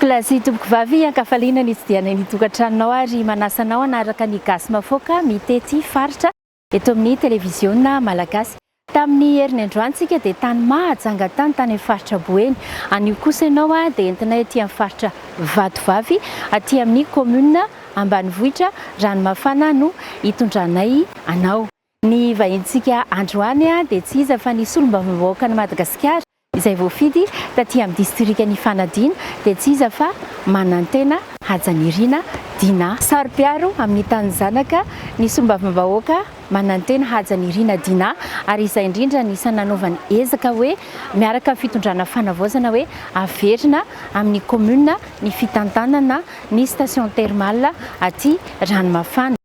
Tompoko lazy tompoko vavy ankafaliana ny tsidiana ny tokantranonao ary manasanao anaraka ny gasy mafoaka mitety faritra eto amin'ny televiziona malagasy. Tamin'ny herin'ny androantsika dia tany mahajanga tany amin'ny faritra Boeny. Anio kosa ianao dia entina etỳ amin'ny faritra Vatovavy aty amin'ny commune Ambanivohitra Ranomafana no hitondranay anao. Ny vahintsika androany dia tsy iza fa ny solombavambahoaka ny Madagasikara izay voafidy taty amin'ny distrika ny Fanadina dia tsy iza fa Manantena Hajanirina Dina. Saro-piaro amin'ny tany zanaka ny solombavambahoaka Manantena Hajanirina Dina ary izay indrindra ny sananaovany ezaka hoe miaraka fitondrana fanavaozana hoe averina amin'ny commune ny fitantanana ny station thermale aty Ranomafana.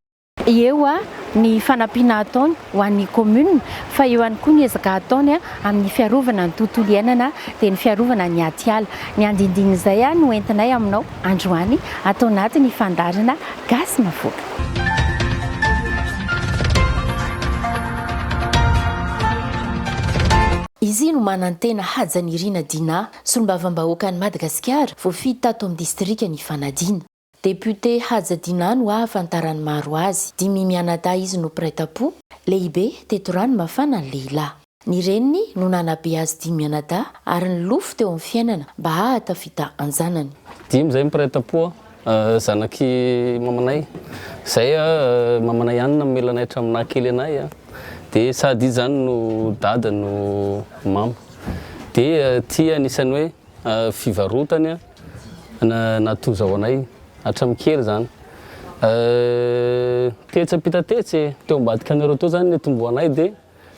Eo ny fanampiana ataony ho an'ny commune fa eo ihany koa ny ezaka ataony amin'ny fiarovana ny tontolo iainana dia ny fiarovana ny atiala. Ny andindiny izay no entinay aminao androany atao anaty ny fandarana gasy mafoaka. Izy no Manantena Hajanirina Dina, solombavambahoaka ny Madagasikara, voafidy tato amin'ny distrika ny Fanadina. Député Hajadina no ahafantarany maro azy. Dimy mianadahy izy no mpiray-tam-po, lehibe teto Ranomafana ny lehilahy. Ny reniny no nanabe azy dimy mianadahy ary ny lofo teo amin'ny fiainana mba ahatafita anjanany. Dimy zay mpiray-tam-po zanaky mamanay. Zay mamanay ihany namelanay hatraminay kely anay. Dia sady zany no dada no mama. Dia ty anisany hoe fivarotany natozao anay hatramin'ny kely zany. Tetsapita-tetsy teo ambadika anareo teo zany netomboanay dia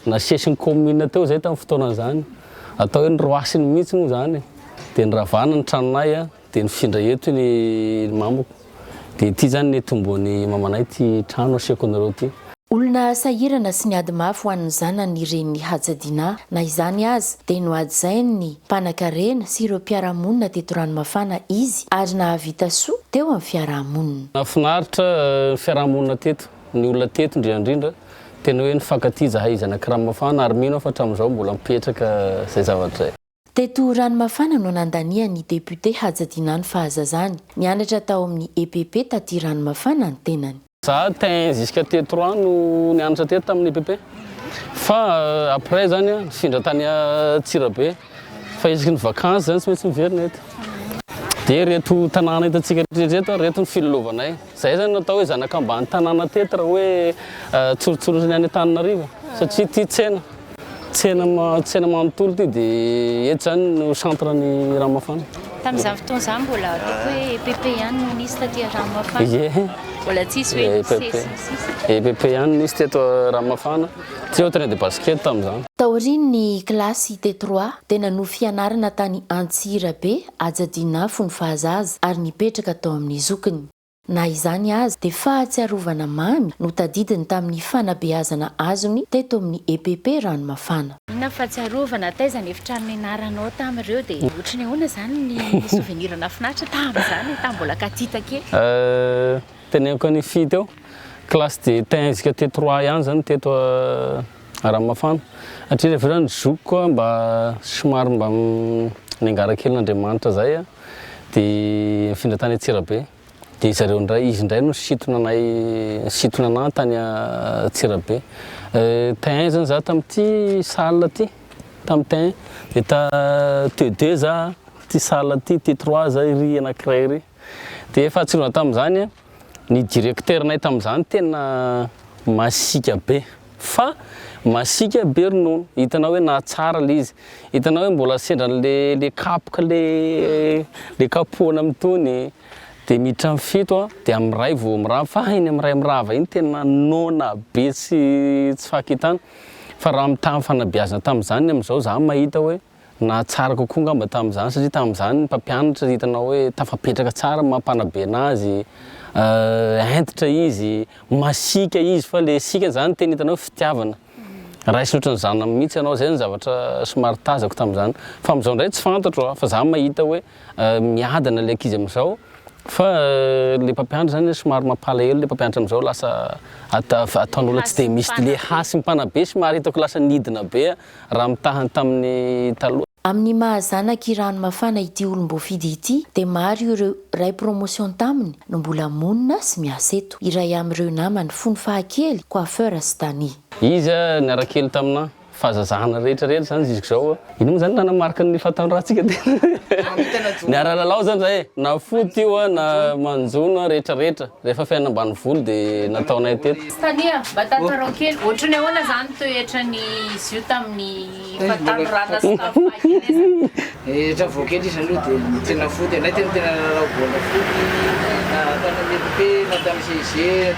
nasesiny commune teo zay tamin'ny fotoana zany. Atao hoe nyroasiny mihitsy moa zany. Dia niravana ny tranonay dia nifindra eto ny mamako. Dia ty zany netomboan'ny mamanay ty trano aseko anareo ty. Olona sahirana sy niady mafy ho an'ny zanany reniny Hajadina na izany azy dia nohajainy ny mpanan-karena sy ireo mpiara-monina teto Ranomafana izy ary nahavita soa teo amin'ny fiarahamonina. Nafinaritra fiarahamonina teto, ny olona teto indrindra tena hoe nifankatia zahay zanak'i Ranomafana ary mino fa hatramin'izao mbola mipetraka izay zavatra zay. Teto Ranomafana no nandania ny député Hajadina ny fahazazany, nianatra tao amin'ny EPP taty Ranomafana ny tenany. Za tain jusqu'à T3 no nianatra teto tamin'ny EPP. Fa après zany nifindra tany Tsirabe. Fa isaky ny vacances zany tsy maintsy miverina eto. Dia reto tanàna hitantsika reto reto ny filolovanay. Zay zany natao hoe zanaka ambany tanàna teto raha hoe tsorotsoro ny any Antananarivo. Satria ty tsena manontolo ty dia eto zany no centre ny Ranomafana. Tamin'izany fotoana izany mbola ataoko hoe EPP ihany no nisy taty Ranomafana. Mbola tsisy hoe EPP ihany nisy teto Ranomafana. Tsy hoe terrain de basket tamin'izany. Taoriny ny kilasy T3 tena no fianarana tany Antsirabe Hajadina fony fahazaza ary nipetraka tao amin'ny zokiny. Na izany azy dia fahatsiarovana mamy no tadidiny tamin'ny fanabeazana azony teto amin'ny EPP Ranomafana. Inona fahatsiarovana taizany efitrano nianaranao tamin'ireo dia ohatrany ahoana zany ny souvenir nafinaritra tamin'izany mbola katita kely? Teneniko ny fille teo classe de tain jusqu'à T3 ihany zany teto Ranomafana. Satria rehefa zany zokiko mba somary mba niangara kely n'Andriamanitra zay dia mifindra tany Antsirabe. Dia zareo ndray izy indray no sitona anahy tany Antsirabe. Tain zany za tamin'ity salle ty tamin'ny tain dia ta T2 za ty salle ty T3 za ry anankiray ry. Dia fahatsirovana tamin'izany ny directeurnay tamin'izany tena masika be. Fa masika be ronono. Hitanao hoe na tsara le izy. Hitanao hoe mbola sendra le kapoka le kapohana amin'itony. Dia miditra amin'ny fito dia amin'ny ray vao mirava. Fa iny amin'ny ray mirava iny tena nona be tsy fakitana. Fa raha amin'ny fanabeazana tamin'izany amin'izao za mahita hoe na tsara kokoa ngamba tamin'izany satria tamin'izany ny mpampianatra hitanao hoe tafapetraka tsara mampanabe anazy, entitra izy, masika izy fa le sika zany tena hitanao fitiavana. Raisy ohatran'izany mihitsy ianao zay ny zavatra somary tazako tamin'izany. Fa amin'izao ndray tsy fantatro fa za mahita hoe miadana le ankizy amin'izao. Fa le mpampianatra zany somary mampalahelo le mpampianatra amin'izao lasa ataon'olona tsy dia misy le hasy mimpanabe somary hitako lasa nidina be raha mitahany tamin'ny taloha. Amin'ny mahazanaka rano mafana ity olom-boafidy ity dia maro ireo ray promotion taminy no mbola monina sy miasa eto. Iray amin'ireo namany fony fahakely coiffeur sy Dany. Izy niara-kely tamina fahazazahana rehetrarehetra zany izy zao ino moa zany nanamarika ny fahatanrahantsika niara-lalao zany zay na foty io na manjono rehetrarehetra rehefa fiainam-bany volo dia nataonay teto. Tania mba tantarao kely ohatrany ahoana zany toetrany izy io tamin'ny fahatanrahana sy tafahakely rehetra voakely izy aloha dia tena foty anay tena lalao baolina foty na tana mety na tany CG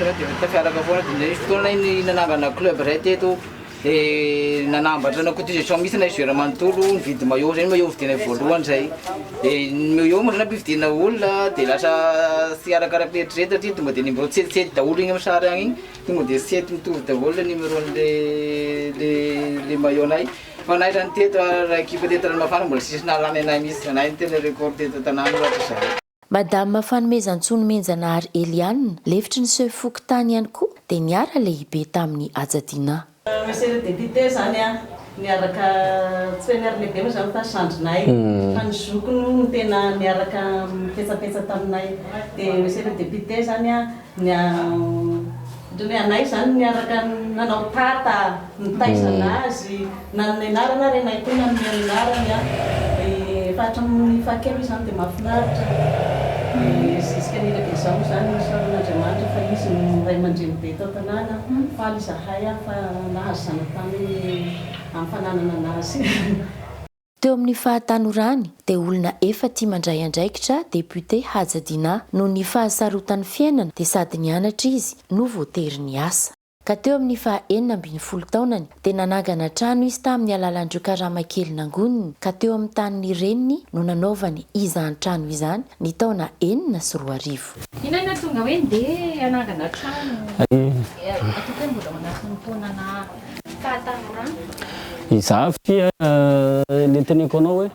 dia tafiaraka foana dia nisy fotoana nay nanangana club ray teto dia nanambatra na cotisation misy na izy manontolo nividy maillot zay maillot vidinay voalohany zay dia maillot moa zany ampividina olona dia lasa sy arakaraka rehetrarehetra ty tonga dia numéro tsety daholo igny amin'ny sary agny igny tonga dia sety mitovy daholo le numéro le maillot anay fa anay zany teto raha équipe teto Rano Mafana mbola sisy nalany anay misy anay tena record teto tanàna loatra zay. Madame Fanomezantsony Menjanahary Eliane lefitry ny seho foky tany ihany koa dia niara lehibe tamin'ny Ajadina. Monsieur le député zany niaraka tsy hoe niara lehibe moa zany fa sandrinay fa ny zokony no tena niaraka mipetsapetsa taminay dia monsieur le député zany ndrony anay zany niaraka nanao tata nitaizana azy nan'ny anarana renay koa nan'ny anarany fa hatramin'ny fahakely zany dia mahafinaritra jusqu'à nilaka izao zany saron'Andriamanitra fa izy ny ray aman-dreny be tao tanàna faly zahay fa nahazo zanatany amin'ny fananana anazy. Teo amin'ny fahatanorany dia olona efa tia mandray andraikitra député Hajadina no ny fahasarotan'ny fiainana dia sady nianatra izy no voatery ny asa. Ka teo amin'ny faha-40 taonany dia nanangana trano izy tamin'ny alalandreo karama kely nangoniny ka teo amin'ny tanin'ny reniny no nanaovany izany trano izany ny taona 4 Inona tonga hoe ndeha hanangana trano? Atao mbola manasan'ny taonana fahatanorany? Izaho fia le teneko anao hoe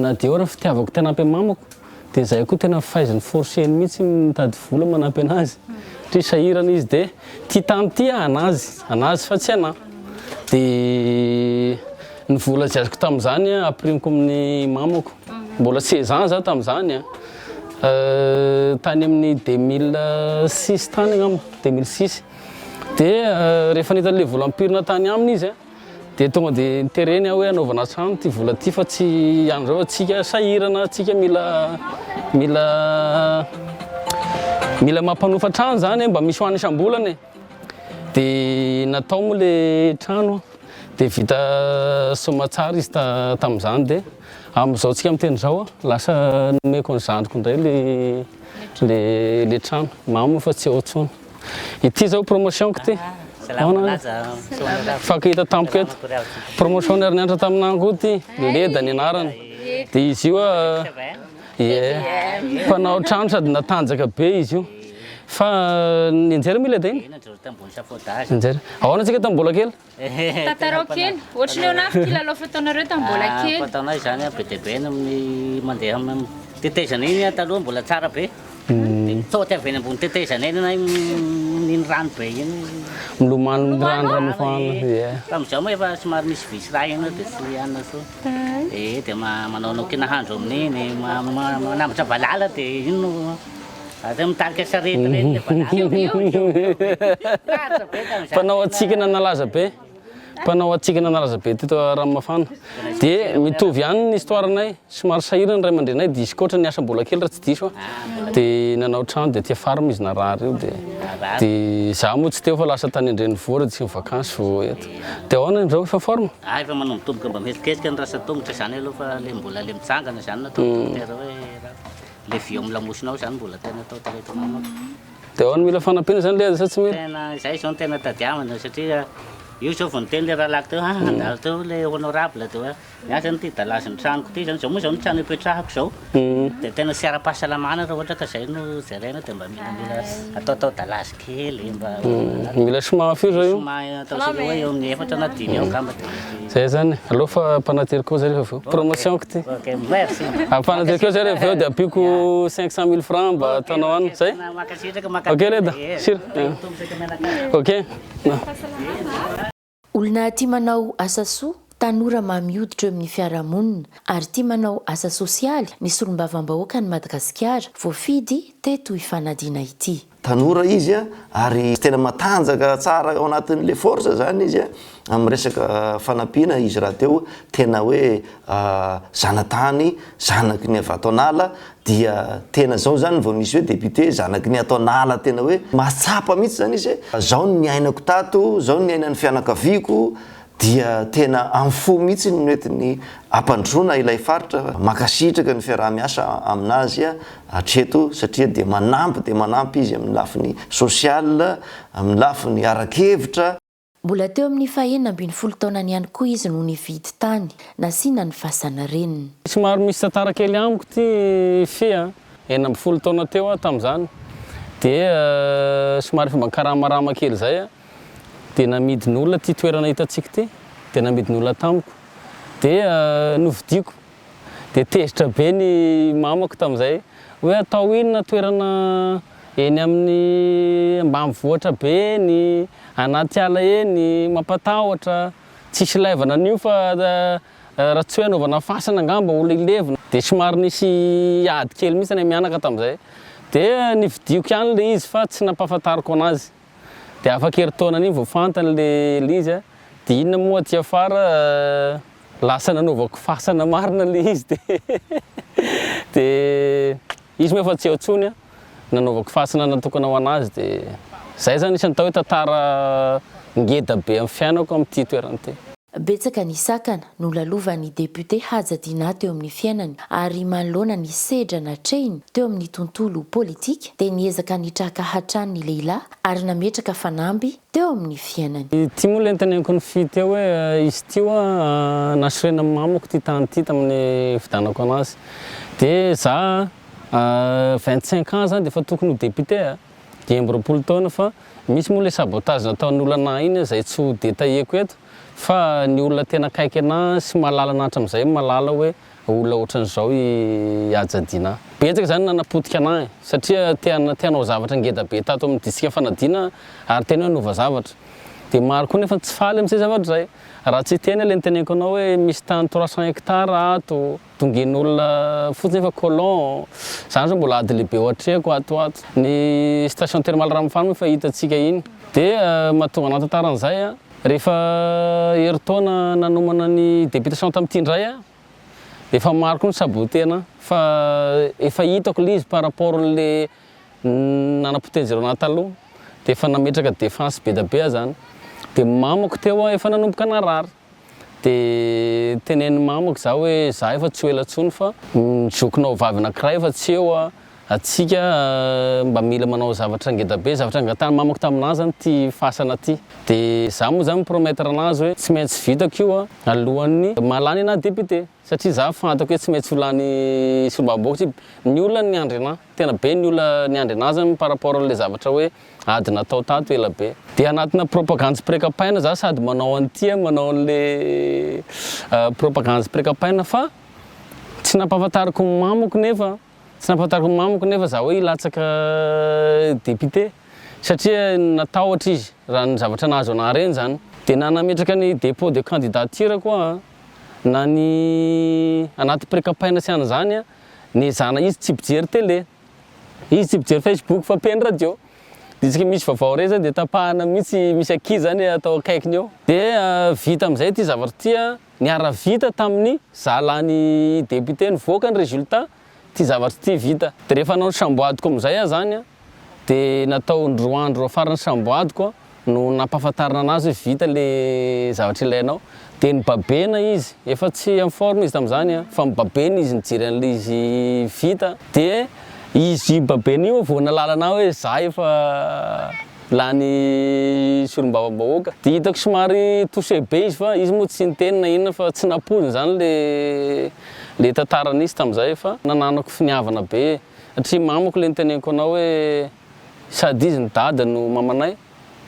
na dia ora fitiavako tena ampy mamako dia izay koa tena fahaizany forceny mihitsy mitady vola manampy anazy. Tri sahirana izy dia tia tany ty anazy fa tsy anahy. Dia ny vola zaziko tamin'izany aprimiko amin'ny mamako mbola 16 ans zaho tamin'izany tany amin'ny 2006 tany angamba 2006 dia rehefa nita le vola ampirina tany aminy izy dia tonga dia nitereny aho hoe anaovana trano ty vola ty fa tsy an'izao atsika sahirana atsika mila mampanofa trano zany mba misy hoany isam-bolana dia natao moa le trano dia vita somatsara izy tamin'izany dia amin'izao tsika miteny zao lasa nomeko ny zandriko indray le trano mamo fa tsy ohatsony ity zao promotionko ty fakahita tampoko eto promotion niara-nianatra taminango ty leda ny anarany dia izy io mpanao trano sady natanjaka be izy io fa nianjera mila da iny nianjera ahoana antsika tambola kely tantarao kely ohatrany eo na kilalao fataonareo tambola kely fataonay zany be dia be amin'ny mandeha tetezana iny taloha mbola tsara be mitsoty avy ambony tetezana iny na niny rano be iny milomano rano ramafana tamin'izao moa efa somary misy visy raha iny dia tsy anona so dia manaonao kinahandro amin'iny manambotra valala dia iny no mitarika sarety reny mpanao atsikana nalaza be mpanao atsikana nalaza be teto Rano Mafana dia mitovy ihany ny histoiranay somary sahirana ray aman-drenay dia izy koatra niasa mbola kely raha tsy diso dia nanao trano dia tia farma izy narary io dia zaho moa tsy teo fa lasa tany an-drenivohitra tsy vakansy vo eto dia ahoana izao efa forma efa manombotomboka mba mihetsiketsiky ny rasa tongotra zany aloha fa le mbola le mitsangana zany natao tera hoe le vio amin'ny lamosinao zany mbola tena atao tareto mamako dia ahoana mila fanampiana zany le sa tsy mila tena izay zao no tena tadiavana satria io zao vao niteny le rahalaky teo andalo teo le honorable teo miasa nyty dalazy ny tranoko ty zany zao moa zao ny trano ipetrahako zao dia tena sy ara-pahasalamana raha ohatra ka zay no zaraina dia mba mila ataotao dalazy kely mba mila somafio zao io atao sika hoe eo amin'ny 4 na 5 eo kamba zay zany aloha fa mpanaterikeo zay rehefa aveo promotionko ty merci mpanaterikeo zay rehefa aveo dia ampiko 500 000 francs mba ataonao any zay ok leda sira ok olona tia manao asa soa tanora mamioditra eo amin'ny fiarahamonina ary tia manao asa sosialy ny solombavam-bahoaka ny Madagasikara voafidy teto ifanadiana ity. Tanora izy ary tena matanjaka tsara ao anatin'le force zany izy amin'ny resaka fanampiana izy raha teo tena hoe zanatany zanaky ny avatonala dia tena zao zany vao misy hoe député zanaky ny atonala tena hoe mahatsapa mihitsy zany izy zao ny ainako tato zao ny ainan'ny fianakaviako dia tena amfo mihitsy ny noetiny ampandrona ilay faritra makasitraka ny fiaraha-miasa aminazy atreto satria dia manampy izy amin'ny lafiny sosial amin'ny lafiny arakevitra. Mbola teo amin'ny fahenina ambin'ny 10 taonany ihany koa izy no nividy tany nasiana ny fasana reniny. Somary misy tantara kely amiko ty fia 10 taona teo tamin'izany dia somary fomba karamarama kely zay dia namidin'olona ty toerana hitantsika ty dia namidin'olona tamiko dia novidiko dia tezitra be ny mamako tamin'izay hoe atao inona toerana eny amin'ny ambanivohitra be eny anaty ala eny mampatahotra tsisy laivana an'io fa raha tsy hoe anaovana fasana angamba olo ilevina dia somary nisy ady kely mihitsy any mianaka tamin'izay dia nividiko ihany le izy fa tsy nampahafantariko anazy dia afaka herintaona an'iny vao fantany le izy dia inona moa aty afara lasa nanaovako fasana marina le izy dia izy moa efa tsy eo tsony nanaovako fasana natokana ho anazy dia zay zany isan'ny tao hoe tantara ngeda be amin'ny fiainako amin'ity toerana ty. Betsaka ny sakana no lalovan'ny député Hadja Dina teo amin'ny fiainany ary manoloana ny sedra natrehiny teo amin'ny tontolo politika dia niezaka nitraka hatrany ny lehilahy ary nametraka fanamby teo amin'ny fiainany. Ty moa lentaneniko ny fy teo hoe izy tio nasorena mamako ty tany ty tamin'ny fidanako anazy dia za 25 ans zany dia efa tokony ho député dia 20 taona fa misy moa le sabotage nataon'olona iny zay tsy ho détailleko eto fa ny olona tena kaiky ana sy malala anatra amin'izay malala hoe olona ohatran'izao i Hadja Dina. Betsaka zany nanapotika anahy satria tianao zavatra ngeda be tato amin'ny disika fanadina ary tena hoe nova zavatra dia maro koa nefa tsy faly amin'izay zavatra zay raha tsy teny le niteneko anao hoe misy tany 300 hectares ato dongen'olona fotsiny efa colon zany zao mbola ady lehibe ohatreko ato ny station thermale Ramofany efa hitantsika iny dia mahatonga anahy tantaran'izay rehefa herintaona nanomana ny députation tamin'ity indray dia efa maro koa ny sabotena fa efa hitako le izy par rapport n'le nanam-potehan'zareo anahy taloha dia efa nametraka défense be da be zany dia mamako teo efa nanomboka narary dia tenen'ny mamako za hoe za efa tsy ho ela ntsony fa mizokonao vavy anankiray efa tsy eo atsika mba mila manao zavatra ngeda be zavatra angatany mamako taminazy zany ty fasana ty dia za moa zany mipromettre anazy hoe tsy maintsy vitako io alohan'ny malany anahy député satria za fantako hoe tsy maintsy ho lany solombavam-bahoaka ny olona niandry anahy tena be ny olona niandry anazy zany par rapport n'le zavatra hoe ady natao tato ela be dia anatina propagande pré-campagne za sady manao an'ity manao an'le propagande pré-campagne fa tsy nampahafantariko mamako nefa za hoe ilatsaka député satria natahotra izy raha ny zavatra nahazo anahy reny zany dia na nametraka ny dépôt de candidature koa na ny anaty pré-campagne sy an'izany niezana izy tsy pijery télé izy tsy pijery Facebook fa peny radio ditsika misy vaovao reny zany dia tapahana mihitsy misy ankizy zany atao akaikiny eo dia vita amin'izay ty zavatra ty niara vita tamin'ny zalany député nivoaka ny résultat ty zavatra ty vita dia rehefa nao ny samboadiko amin'izay zany dia natao ny 2 andro farany samboadiko no nampahafantarina anazy hoe vita le zavatra ilainao dia nibabena izy efa tsy informe izy tamin'izany fa mibabena izy nijery an'le izy vita dia izy babena io vao nalalana hoe za efa lany solombavam-bahoaka dia hitako somary touché be izy fa izy moa tsy niteny na inona fa tsy napoziny zany le tantarana izy tamin'izay fa nananako finiavana be satria mamako le niteneniko anao hoe sady izy ny dada no mamanay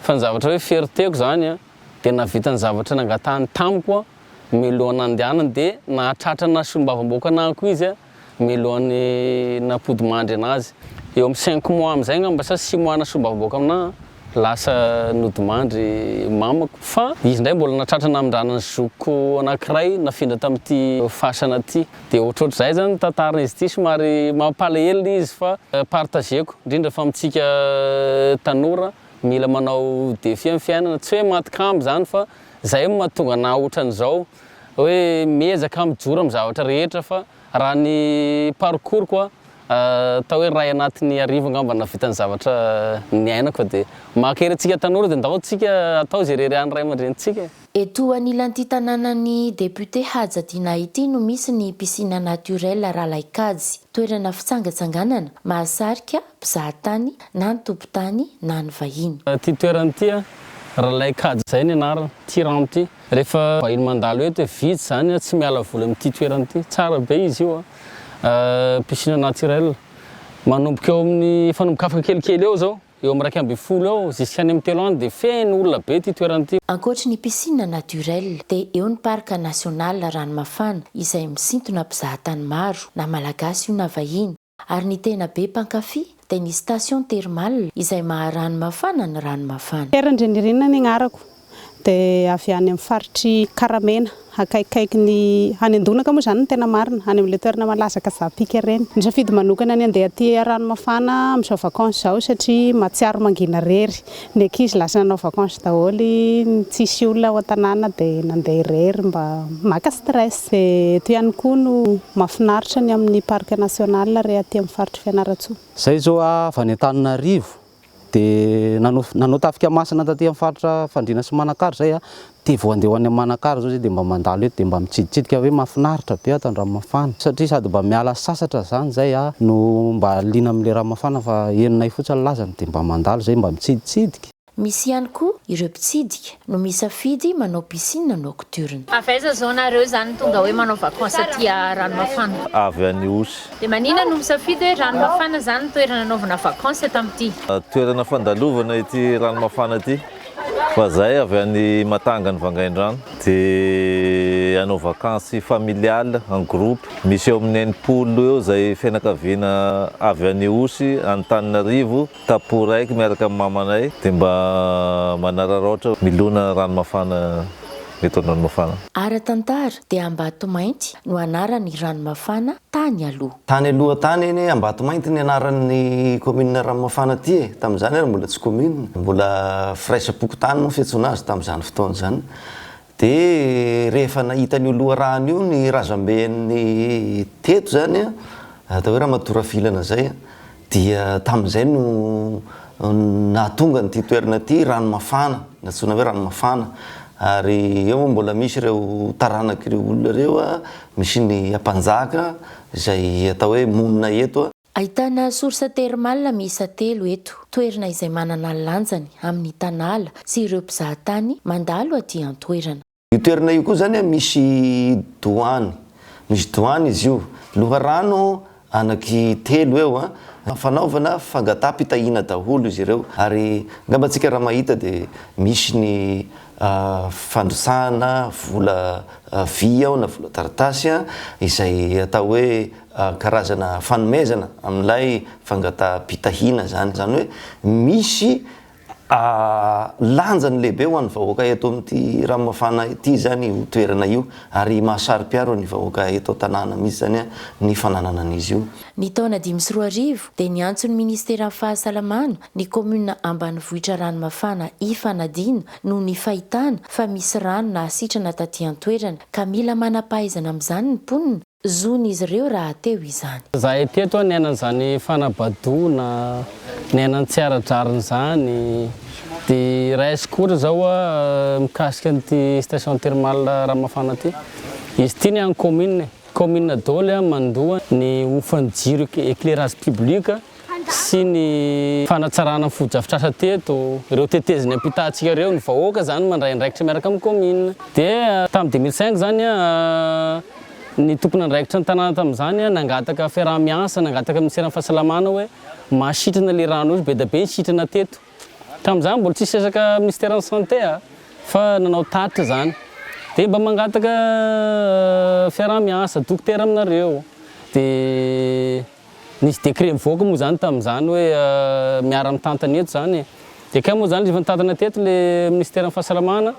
fa ny zavatra hoe fiertéko zany dia navita ny zavatra nangatahany tamiko milohan'ny andehanany dia nahatratrana solombavam-bahoaka anahiko izy milohan'ny napody mandry anazy eo amin'ny 5 mois amin'izay ngamba sa 6 mois na solombavam-bahoaka aminahy lasa nodimandry mamako fa izy ndray mbola natratra namindranany zokiko anankiray nafindra tamin'ity fasana ty dia ohatrohatr'izay zany tantarana izy ity somary mampalahelo izy fa partageko indrindra fa mitsika tanora mila manao défi amin'ny fiainana tsy hoe matikambo zany fa zay mahatonga na ohatran'izao hoe miezaka mijoro amin'ny zavatra rehetra fa raha ny parcours koa atao hoe ray anatin'ny arivo angamba navitany zavatra niainako dia mahakery antsika tanora dia ndao antsika atao zay rery-any ray aman-drenitsika. Eto anilan'ity tanànan'ny député Hajadina ity no misy ny piscine naturelle Ralaikajy, toerana fitsangatsanganana mahasarika mpizahatany na ny tompon-tany na ny vahiny. Ty toerana ty Ralaikajy zay ny anarany ty rano ty. Rehefa vahiny mandalo eto hoe vitsy zany tsy miala voly amin'ity toerana ty. Tsara be izy io piscine naturelle manomboka eo amin'ny fanomboka kelikely eo zao eo amin'ny 2.20 eo ziskany amin'ny 3 andro dia feno olona be ty toerana ty. Ankoatry ny piscine naturelle dia eo ny parc national Ranomafana izay misintona mpizahatany maro na malagasy io na vahiny, ary ny tena be mpankafy dia ny station thermale izay maha-ranomafana ny ranomafana. Erandrenirinina ny agnarako dia avy any amin'ny faritry Karamena akaikaiky ny any Andonaka moa zany ny tena marina any amin'ilay toerana malazaka Zapika ireny. Nisafidy manokana ny andeha aty ranomafana amin'izao vakansy izao satria mahatsiaro mangina rery, ny ankizy lasa nanao vakansy daholo, tsisy olona ao an-tanàna dia nandeha irery mba maka stress. Eto ihany koa no mahafinaritra ny amin'ny parc national rehefa aty amin'ny faritry Fianarantsoa. Zay zao avy any Antananarivo dia nanao tafika masina taty amin'ny faritra Fandriana sy Manakary zay dia vao andeha ho any Manakary zao dia mba mandalo eto dia mba mitsiditsidika hoe mahafinaritra be ato an-dranomafana satria sady mba miala sasatra zany zay no mba liana amin'ilay ranomafana fa heninay fotsiny lazany dia mba mandalo zay mba mitsiditsidika. Misy ihany koa ireo mpitsidika no misafidy manao piscine nocturne. Avaiza zao nareo zany tonga hoe manao vakansy aty ranomafana? Avy any Osy. Dia manina no misafidy hoe ranomafana zany toerana anaovana vakansy eto amin'ity? Toerana fandalovana ity ranomafana ity. Fa zay avy any Matangany Vangaindrano dia hanao vakansy familiale en groupe. Misy eo amin'ny enimpolo eo zay fianakaviana avy any Osy, Antananarivo, Taporaiky miaraka amin'ny mamanay dia mba manararaotra milona ranomafana eto Ranomafana. Ara-tantara dia Ambatomainty no anaran'ny ranomafana tany aloha. Tany aloha tany eny Ambatomainty ny anaran'ny commune Ranomafana ty tamin'izany ary mbola tsy commune, mbola Firaisampokotany moa fiantsoana azy tamin'izany fotoana zany. Dia rehefa nahita ny oloha rano io ny razamben'ny teto zany atao hoe Ramatora filana zay dia tamin'izay no nahatonga nyty toerana ty ranomafana, natsoina hoe ranomafana. Ary eo mbola misy ireo taranak'ireo olona ireo misy ny ampanjaka izay atao hoe monina eto. Ahitana source thermale miisa 3 eto, toerana izay manana lanjany amin'ny tanala sy ireo mpizahatany mandalo aty an-toerana. Io toerana io koa zany misy douane, misy douane izy io. Loharano anaky 3 eo fanaovana fangatapitahina daholo izy ireo, ary ngambatsika raha mahita dia misy ny fandrotsahana vola vy ao na vola taratasy izay atao hoe karazana fanomezana amin'ilay fangatapitahina zany hoe misy lanjany lehibe ho an'ny vahoaka eto amin'ity Ranomafana ity zany io toerana io, ary mahasarym-piaro ny vahoaka eto tanàna misy zany ny fananana an'izy io. Ny taona 2024 dia niantson'ny ministera fahasalamana ny commune ambanivohitra Ranomafana Ifanadina no ny fahitana fa misy rano na asitrana taty an-toerana ka mila manampahaizana amin'izany ny mponina. Zon'izy ireo raha teo izany. Zahay teto niainan'izany fanabadona, niainan tsy ara-drariny zany. Dia raha isikora zao mikasika an'ity station thermale Ranomafana ty. Izy ty ny any commune daholo mandoa ny ofan'ny jiro éclairage public sy ny fanatsarana foto-drafitrasa teto, ireo teteziny ampitahantsika ireo ny vahoaka zany mandray andraikitra miaraka amin'ny commune. Dia tamin'ny 2005 zany ny tompony andraikitra ny tanàna tamin'izany nangataka fiaraha-miasa, nangataka ministera fahasalamana hoe mahasitrana le rano izy be da be sitrana teto. Tamin'izany mbola tsisy resaka ministera ny santé fa nanao tatitra zany. Dia mba mangataka fiaraha-miasa, dokotera aminareo. Dia nisy décret mivoaka moa zany tamin'izany hoe miara-mitantana eto zany dia ka moa zany le fantatana teto le ministère fahasalamana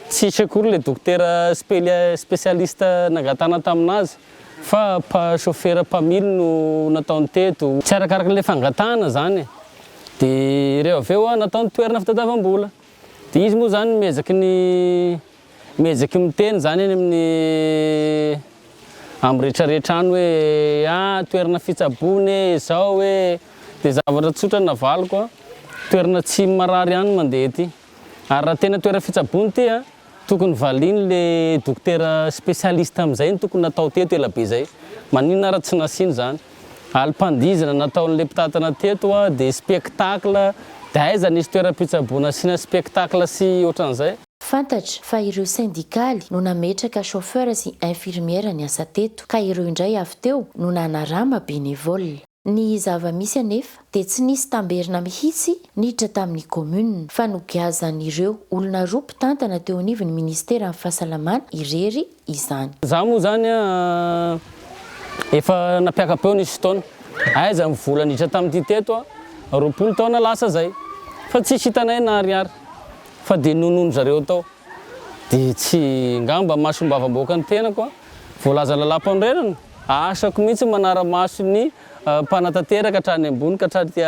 tsisy akory le dokotera spécialiste nangatana taminazy fa chauffeur pamily no nataony teto tsy arakaraka le fangatana zany dia reo avy eo nataony toerana fitadiavam-bola dia izy moa zany mezaky miteny zany eny amin'ny rehetrarehetra any hoe toerana fitsabony zao hoe dia zavatra tsotra navaliko toerana tsy marary ihany mandeha ty ary raha tena toerana fitsabony ty tokony valiny le dokotera spécialiste amin'izay tokony natao teto elabe zay maninona raha tsy nasiany zany alim-pandizana nataon'le mpitatana teto dia spectacle dia aiza nisy toeram-pitsaboana asiana spectacle sy ohatran'izay. Fantatra fa ireo syndikaly no nametraka chauffeur sy infirmière ny asa teto ka ireo indray avy teo no nanarama bénévole. Ny zava-misy anefa dia tsy nisy tamberina mihitsy niditra tamin'ny commune fa nogiazan'ireo olona roa mpitantana teo anivon'ny ministera amin'ny fahasalamana irery izany. Za moa zany efa napiakapeo nisy taona aiza mivola niditra tamin'ity teto 20 taona lasa zay fa tsisy hitanay nariary fa dia nonono zareo tao dia tsy ngamba masombava-boaka ny tenako voalaza lalam-pandrerana asako mihitsy manara-maso ny mpanatanteraka hatrany ambony ka hatrany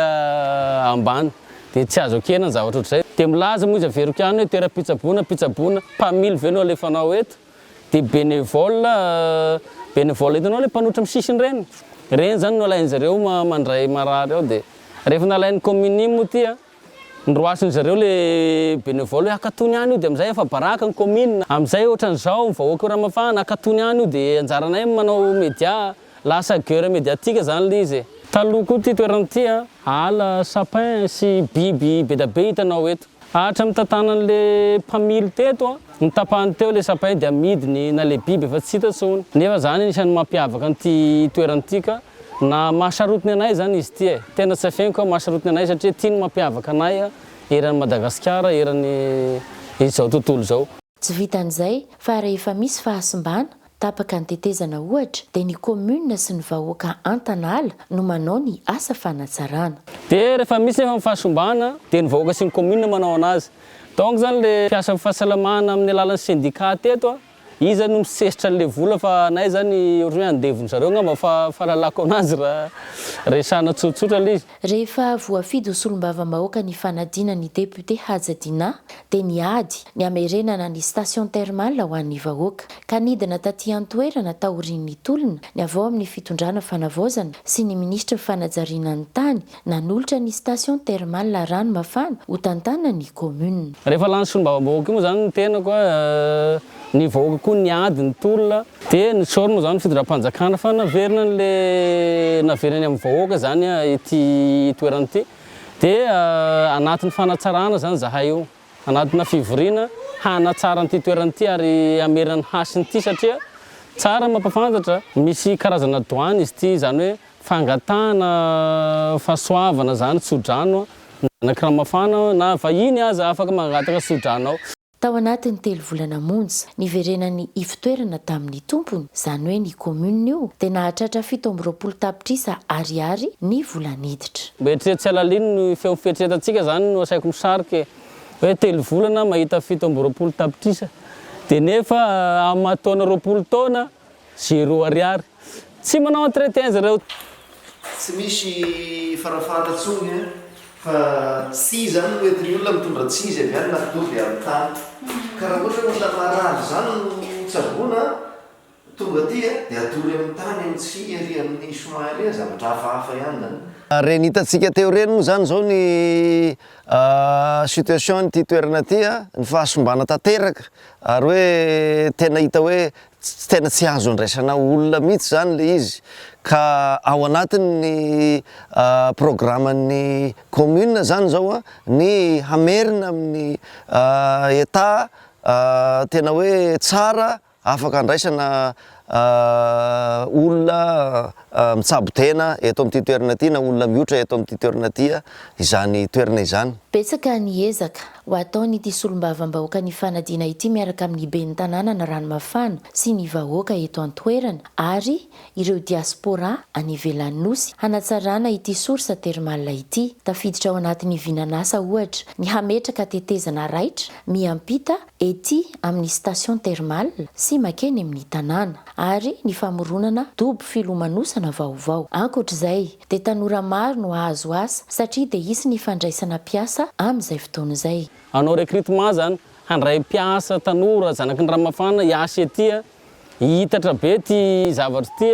ambany dia tsy azo akena ny zavatra ohatr'izay dia milaza moa izy averiko ihany hoe toeram-pitsaboana mpamily ve anao alefanao eto dia bénévole hitanao le mpanotra amin'ny sisiny reny zany no alain'zareo mandray marary ao dia rehefa nalain'ny commune moa ty ndroasiny zareo le bénévole hoe akatony ihany io dia amin'izay efa baraka ny commune amin'izay ohatran'izao mivahoaka Ranomafana akatony ihany io dia anjaranay manao média lasa guerre médiatique zany le izy taloha koa ty toerana ty ala sapin sy biby be da be hitanao eto ahatra mitantanan'le mpamily teto nitapahany teo le sapin dia amidiny na le biby efa tsy hita tsony nefa zany anisan'ny mampiavaka an'ity toerana ty ka na mahasarotiny anay zany izy ty tena tsy afeniko mahasarotiny anay satria tiany mampiavaka anay eran'ny Madagasikara eran'ny izao tontolo zao. Tsy vitan'izay fa rehefa misy fahasimbana tapaka ny tetezana ohatra dia ny commune sy ny vahoaka Antanala no manao ny asa fanatsarana. Dia rehefa misy nefa fahasombana dia ny vahoaka sy ny commune manao anazy donc zany le mpiasa fahasalamana amin'ny alalan'ny syndicat teto izy no misesitra le vola fa anay zany ohatran'ny andevony zareo ngamba fahalalako anazy raha resana tsotsotra le izy. Rehefa voafidy ho solom-bava-bahoaka ny fanadinan'ny député Hajadina dia niady ny amerenana ny station thermale ho an'ny vahoaka ka nidina taty Antoerana taorian'ny tolona ny avy ao amin'ny fitondrana fanavaozana sy ny ministra fanajariana ny tany nanolotra ny station thermale Ranomafana ho tantanan'ny commune. Rehefa lany solom-bava-bahoaka moa zany ny tena koa ny vahoaka koa niady ny tolona dia ny sôro moa zany fitondram-panjakana fa naverina amin'ny vahoaka zany ity toerana ity dia anatin'ny fanatsarana zany zahay io anatina fivoriana hanatsara an'ity toerana ity ary amerina ny hasiny ity satria tsara mampafantatra misy karazana douane izy ity zany hoe fangatana fahasoavana zany tsodrano Ranomafana na vahiny aza afaka mangataka tsodrano. Tao anatin'ny 3 volana monja niverenan'ny ivitoerana tamin'ny tompony zany hoe ny commune io dia nahatratra 720 tapitrisa ariary ny volaniditra. Mbetretsy tsy alaliny no feo fieritreretantsika zany no asaiko misarika hoe 3 volana mahita 720 tapitrisa dia nefa amin'ny mahatona 20 taona 0 ariary tsy manao entretien zareo. Tsy misy farafara tsony fa tsy zany oetiny olona mitondra tsizy avy any na doby amin'ny tany ka raha ohatra olona marary zany no tsabona tonga ty dia atory amin'ny tany amin'ny tsy ery amin'ny somary zavatra hafahafa ihany zany. Reny hitantsika teo reny moa zany zao ny situation ty toerana ty ny fahasombana tanteraka ary hoe tena hita hoe tena tsy azo andraisana olona mihitsy zany le izy ka ao anatin'ny programan'ny commune zany zao ny hamerina amin'ny état tena hoe tsara afaka andraisana olona mitsabo-tena eto amin'ity toerana ty na olona miotra eto amin'ity toerana ty izany toerana izany. Betsaka ny ezaka ho ataony ity solombavambahoaka ny fanadina ity miaraka amin'ny ben'ny tanàna na Ranomafana sy ny vahoaka eto an-toerana ary ireo diaspora any ivelan'ny nosy hanatsarana ity sorsa termale ity. Tafiditra ao anatin'ny vinanasa ohatra ny hametraka tetezana raitra miampita ety amin'ny station termale sy makeny amin'ny tanàna ary ny famoronana dobo filomanosana vaovao. Ankoatr'izay dia tanora maro no ahazo asa satria dia isy ny fandraisana mpiasa amin'izay fotoana izay. Anao recrutement zany handray mpiasa tanora zanaky ny Ranomafana hiasa ety hitatra be ty zavatra ty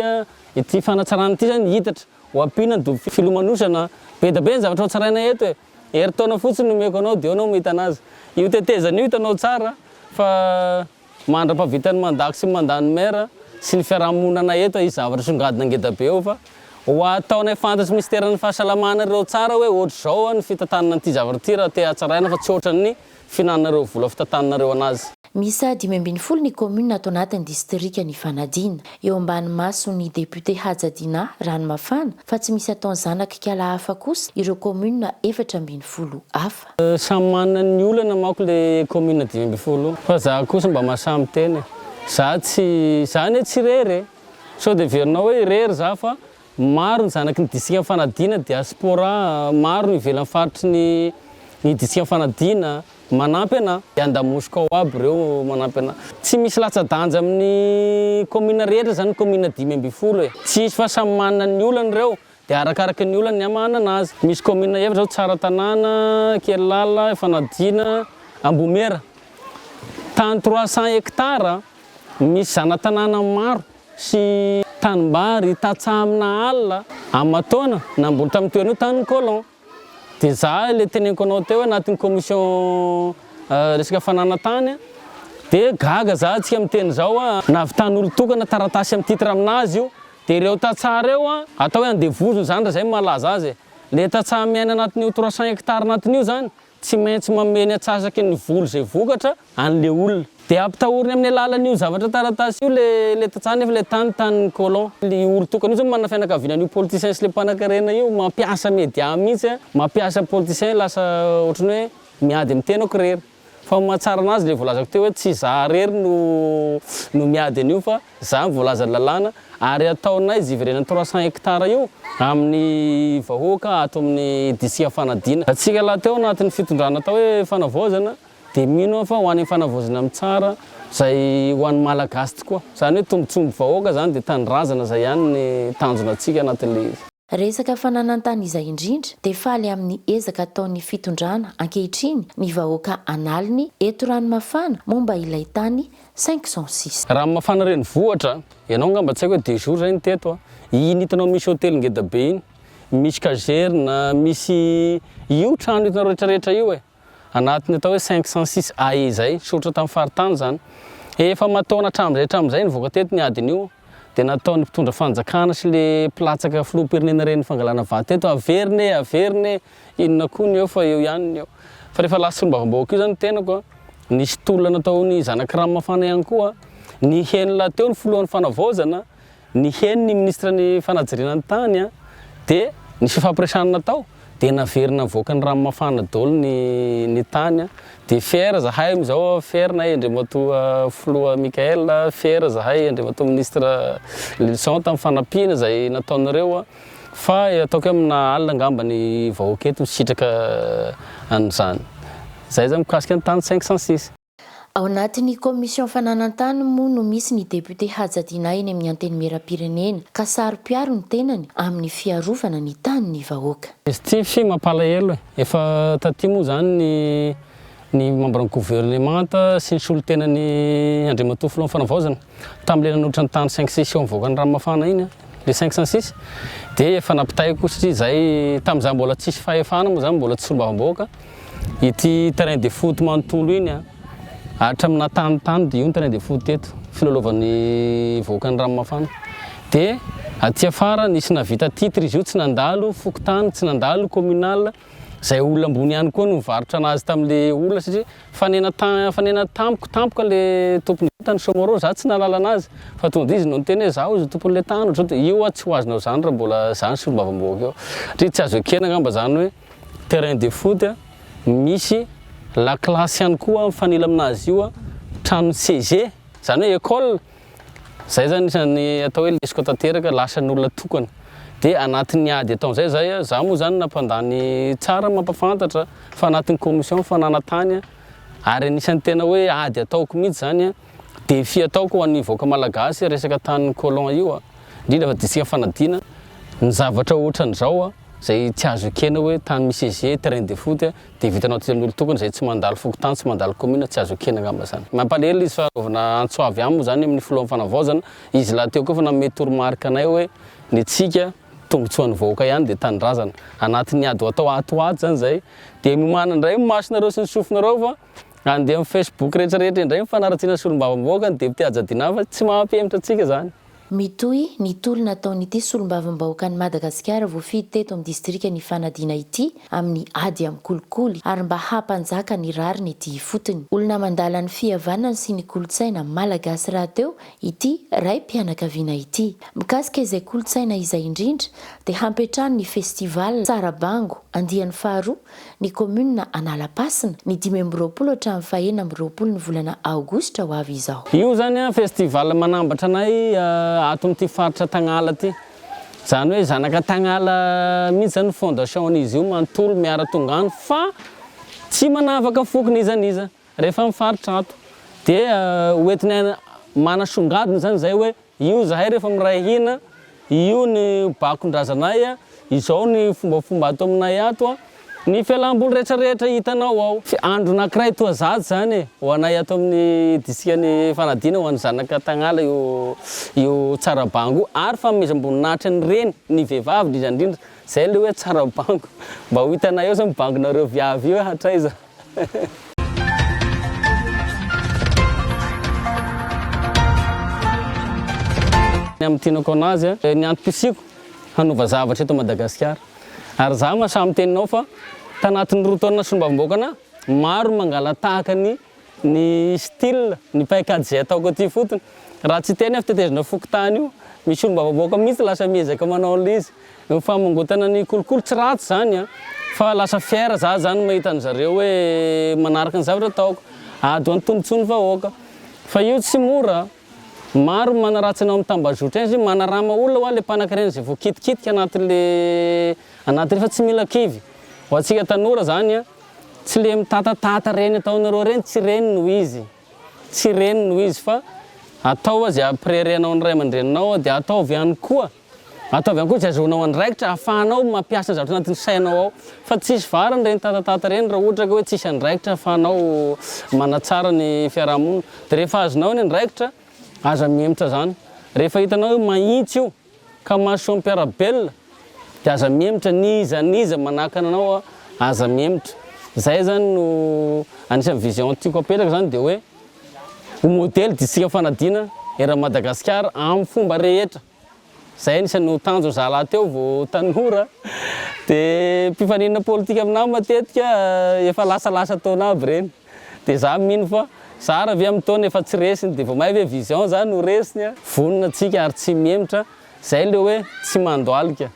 ity fanatsarana ity zany hitatra ho ampina ny dobo filomanosana be da be ny zavatra tsaraina eto heritaona fotsiny nomeko anao dia anao mahita anazy. Io tetezana io hitanao tsara fa mandra-pahavitany mandako sy mandany mera sy ny fiarahamonana eto izy zavatra songadina ngeda be eo fa ho ataonay fantatry ministeran'ny fahasalamana ireo tsara hoe ohatra zao ny fitantanana an'ity zavatra ty raha te hatsaraina fa tsy ohatran'ny finanareo vola fitantanareo anazy. Misa 5 ny commune atao anatin'ny distrika ny Fanadina eo ambany maso ny député Hajadina Ranomafana fa tsy misy ataony zanaky kala hafa kosa ireo commune 14 hafa. Samy manana ny olana manko le commune 5 fa za kosa mba mahasamy teny za tsy zany tsy rery so de verinao hoe rery za fa maro ny zanaky ny distrika Fanadina diaspora maro ny ivelan'ny faritry ny distrika Fanadina manampy ana andamosika ao aby reo manampy ana. Tsy misy latsa-danja amin'ny commune rehetra zany commune 5 tsy isy fa samy manana ny olany reo dia arakaraky ny olany ny amahana anazy. Misy commune efatra zao Tsara Tanàna, Kelala, Fanadina, Ambomera. Tany 300 hectares misy zana-tanàna maro sy tanimbary tatsamina alina Amatona namboly tamin'ny toerana io tany colon. Dia za le teneniko anao teo anatin'ny commission resaka fananantany dia gaga za tsika miteny zao navitany olo tokana taratasy amin'ny titre aminazy io dia ireo tatsara eo atao hoe andevozony zany raha zay malaza azy. Le tatsara miaina anatin'io 300 hectares anatin'io zany tsy maintsy mameny atsasaky ny voly zay vokatra an'le olona dia ampitahoriny amin'ny alalan'io zavatra taratasy io le tatsara nefa le tany colon. Le olo tokana io zany manana fianakavianan'io politicien sy le mpanan-karena io mampiasa média mihitsy mampiasa politicien lasa ohatrany hoe miady amin'ny tenako rery fa mahatsara anazy le voalazako teo hoe tsy za rery no miady an'io fa za voalaza lalàna ary ataonay izy iverenany 300 hectares io amin'ny vahoaka ato amin'ny distrika Fanadina. Atsika laha teo anatin'ny fitondrana atao hoe fanavaozana dia mino fa ho an'ny fanavaozana amin'ny tsara zay ho an'ny malagasy tokoa zany hoe tombotsombo vahoaka zany dia tanindrazana zay ihany ny tanjona atsika anatin'le resaka fananantany izay indrindra dia faly amin'ny ezaka ataon'ny fitondrana ankehitriny ny vahoaka analiny eto Ranomafana momba ilay tany 506. Ranomafana renivohitra ianao ngamba tsy haiko hoe 2 jours zay ny teto iny hitanao misy hôtely ngeda be iny misy kazerina misy io trano hitanao rehetrarehetra io anatiny atao hoe 506 AE zay sotra tamin'ny faritany zany efa mataona hatramin'izay nivoaka teto ny adiny io dia nataon'ny mpitondra fanjakana sy le platsaka filoham-pirenena reny fangalana vaty teto averiny inona koa ny eo fa eo ihany eo fa rehefa lasa solombavambahoaka io zany tenako nisy tolona nataony zanaky Ranomafana ihany koa ny heny laha teo ny folohan'ny fanavaozana ny heny ny ministra ny fanajiriana ny tany dia nisy fampiresana natao dia naverina voaka ny Ranomafana daholo ny tany dia fiera zahay amizao fiera na Andriamatoa Filoha Mikael fiera zahay Andriamatoa ministra Lilson tamin'ny fanampiana zay nataonareo fa ataoko amina alina ngamba ny vahoaka eto misitraka an'izany zay zany mikasika ny tany 506. Ao anatin'ny commission fananantany moa no misy ny député Hajadina eny amin'ny anteny meram-pirenena ka saro-piaro ny tenany amin'ny fiarovana ny tany ny vahoaka. Izy ty fi mampalahelo efa taty moa zany ny membre gouvernemanta sy ny solo-tenany Andriamatoa Filoha Fanavaozana tamin'ile nanotra ny tany 506 eo mivoaka ny Ranomafana iny le 506 dia efa nampitaiko satria zay tamin'izany mbola tsisy fahefana moa zany mbola tsy solombavambahoaka ity terrain de foot manontolo iny hatramina tany dia io ny terrain de foot teto filalaovan'ny vahoaka ny Ranomafana dia aty afara nisy navita titre izy io tsy nandalo fokotany tsy nandalo communal zay olona ambony ihany koa no mivarotra anazy tamin'le olona satria fanena tampoka le tompony tany somoro za tsy nalala anazy fa tonga izy no niteny hoe zaho izy tompon'le tany ohatry io tsy ho azonao zany raha mbola zany solombavamboaka eo satria tsy azo ekena ngamba zany hoe terrain de foot misy la classe ihany koa mifanila aminazy io trano CG zany hoe école zay zany isany atao hoe lesiko tanteraka lasan'olona tokana dia anatin'ny ady atao zay za moa zany nampandany tsara mampafantatra fa anatin'ny commission fananantany ary anisan'ny tena hoe ady ataoko mihitsy zany défi ataoko ho an'ny vahoaka malagasy resaka tanin'ny colon io indrindra fa disika fanadina ny zavatra ohatran'izao zay tsy azo ekena hoe tany misy CG terrain de foot dia vitanao tian'olo tokana zay tsy mandalo fokotany tsy mandalo commune tsy azo ekena ngamba zany mampalahelo izy fa anaovana antsoavy aminy zany amin'ny filohan'ny fanavaozana izy laha teo koa fa nanome toromarika anay hoe ny tsika tombotsoan'ny vahoaka ihany dia tanindrazana anatin'ny ady atao atoato zany zay dia mimana indray masonareo sy ny sofinareo fa andeha amin'ny Facebook rehetrarehetra indray mifanaratsiana solombavamboaka dia mitiajadina fa tsy mahampihemitra antsika zany mitohy ny tolona ataon'ity solombavambahoaka ny Madagasikara voafidy teto amin'ny distrika ny fanadina ity amin'ny ady amin'ny kolikoly ary mba hampanjaka ny rariny ity fotony olona mandala ny fihavanana sy ny kolotsaina malagasy raha teo ity ray mpianakaviana ity mikasika izay kolotsaina izay indrindra dia hampetrany ny festival Tsarabango andian'ny faharoa ny commune Analapasina ny 2020 hatramin'ny 4 ny volana aogositra ho avy izao io zany festival manambatra anay ato amin'ity faritra Tagnala ty zany hoe zanaka Tagnala mihitsy zany fondation an'izy io manontolo miara tongany fa tsy manavaka fokony iza rehefa mifaritra ato dia hoentinay manasongadiny zany zay hoe io zahay rehefa miray hina io ny bakondrazanay izao ny fombafomba ato aminay ato ny fialam-boly rehetrarehetra hitanao ao andro anankiray toa zaty zany ho anay ato amin'ny disikany fanadina ho an'ny zanaka Tagnala io Tsarabango ary fanomezam-boninahitra ny reny ny vehivavy indrindra zay le hoe Tsarabango mba ho hitanay eo zany mibangonareo viavy io hatraiza amin'ny tinako anazy ny antom-pisiko hanova zavatra eto Madagasikara ary za mahasamy teninao fa tanatin'ny roa taona solombavamboaka maro mangala tahaka ny style ny paikady zay ataoko aty fotony raha tsy teny afy tetezina fokotany io misy solombavamboaka mihitsy lasa miezaka manao an'le izy famongotana ny kolokolo tsy ratsy zany fa lasa fiera za zany mahita an'zareo hoe manaraka ny zavatra ataoko ady ho antombotsony vahoaka fa io tsy mora maro manaratsy anao amin'ny tambazotra izy manarama olona ho le mpanan-karena zay voakitikitika anaty rehefa tsy mila kivy ho antsika tanora zany tsy le mitatatata reny ataonareo reny tsy reny noho izy fa atao azy ampirerenao ny ray aman-dreninao dia ataovy ihany koa tsy azonao andraikitra ahafahanao mampiasa ny zavatra anatin'ny sainao ao fa tsisy varany reny tatatata reny raha ohatra ka hoe tsisy andraikitra ahafahanao manatsara ny fiarahamonina dia rehefa azonao ny andraikitra aza mihemitra zany rehefa hitanao hoe mahitsy io ka mahasoa mpiarabelona dia aza mihemitra niza manahaka anao aza mihemitra zay zany no anisan'ny vision tiako apetraka zany dia hoe ho modely disika fanadina era Madagasikara amin'ny fomba rehetra zay anisan'ny tanjo zalahy teo vao tanora dia mpifanina politika aminahy matetika efa lasalasa taona aby reny dia za mino fa sara avy amin'ny taona efa tsy resiny dia vao mahay hoe vision zany no resiny vonina atsika ary tsy mihemitra zay le hoe tsy mandoalika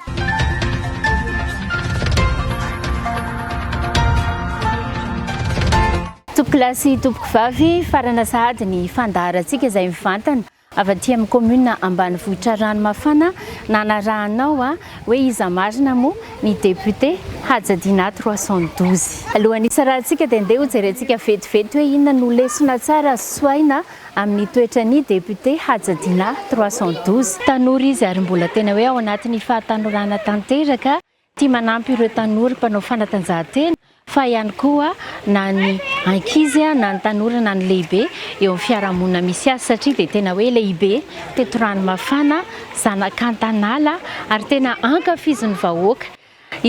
tompolasy tompoko vavy farana sahady ny fandaharantsika izay mivantana avy aty amin'ny commune ambanivohitra Ranomafana nanarahanao hoe iza marina moa ny député Hajadina 312 alohan'ny sarahantsika dia andeha hojerentsika vetivety hoe inona no lesona tsara soaina amin'ny toetrany député Hajadina 312 tanora izy ary mbola tena hoe ao anatin'ny fahatanorana tanteraka tia manampy ireo tanora mpanao fanatanjahantena fa ihany koa na ny ankizy na ny tanora na ny lehibe eo amin'ny fiarahamonina misy azy satria dia tena hoe lehibe teto Ranomafana zanakantanala ary tena ankafizin'ny vahoaka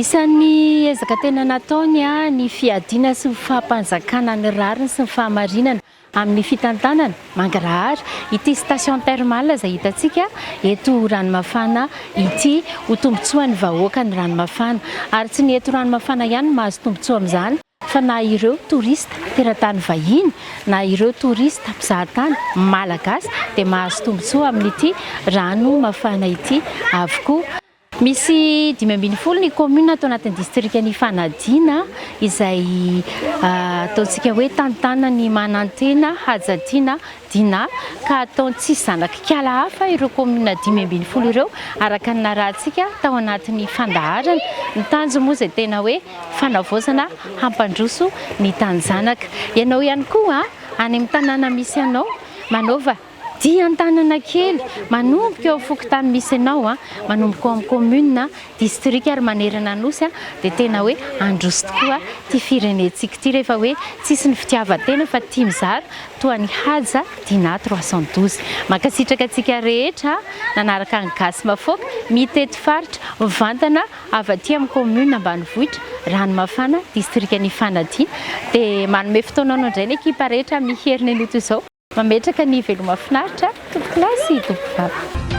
isan'ny ezaka tena nataony ny fiadiana sy ny fahampanjakana ny rariny sy ny fahamarinana amin'ny fitantanana Mangarahara ity station thermale izay hitantsika eto ranomafana ity ho tombotsoan'ny vahoaka ny ranomafana ary tsy ny eto ranomafana ihany mahazo tombotsoa amin'izany fa na ireo torista teratany vahiny na ireo torista mpizahatany malagasy dia mahazo tombotsoa amin'ity ranomafana ity avokoa. Misy 540 ny commune atao anatin'ny distriktan'ny Fanadina izay ataontsika hoe tantanany Manantena, Hajadina, Dina ka ataony tsisy zanak'kiala hafa ireo commune 540 ireo araka ny narahantsika tao anatin'ny fandaharana. Ny tanjo moa izay tena hoe fanavaozana hampandroso ny tany zanaka. Ianao ihany koa any amin'ny tanàna misy anao manaova dian-tanana kely manomboka eo fokotany misy anao manomboka amin'ny commune district ary manerana nosy dia tena hoe androso tokoa ty firenentsika ity rehefa hoe tsisy ny fitiavan-tena fa tia mizara toa ny Haja Dina 312. Mankasitraka antsika rehetra nanaraka ny gasy mafoaka mitety faritra mivantana avy aty amin'ny commune ambanivohitra ranomafana distriktan'ny Fanadina dia manome fotoana indray ny ekipa rehetra amin'ny herin'ny loto izao mametraka ny veloma finaritra tompo plasy tompo vava.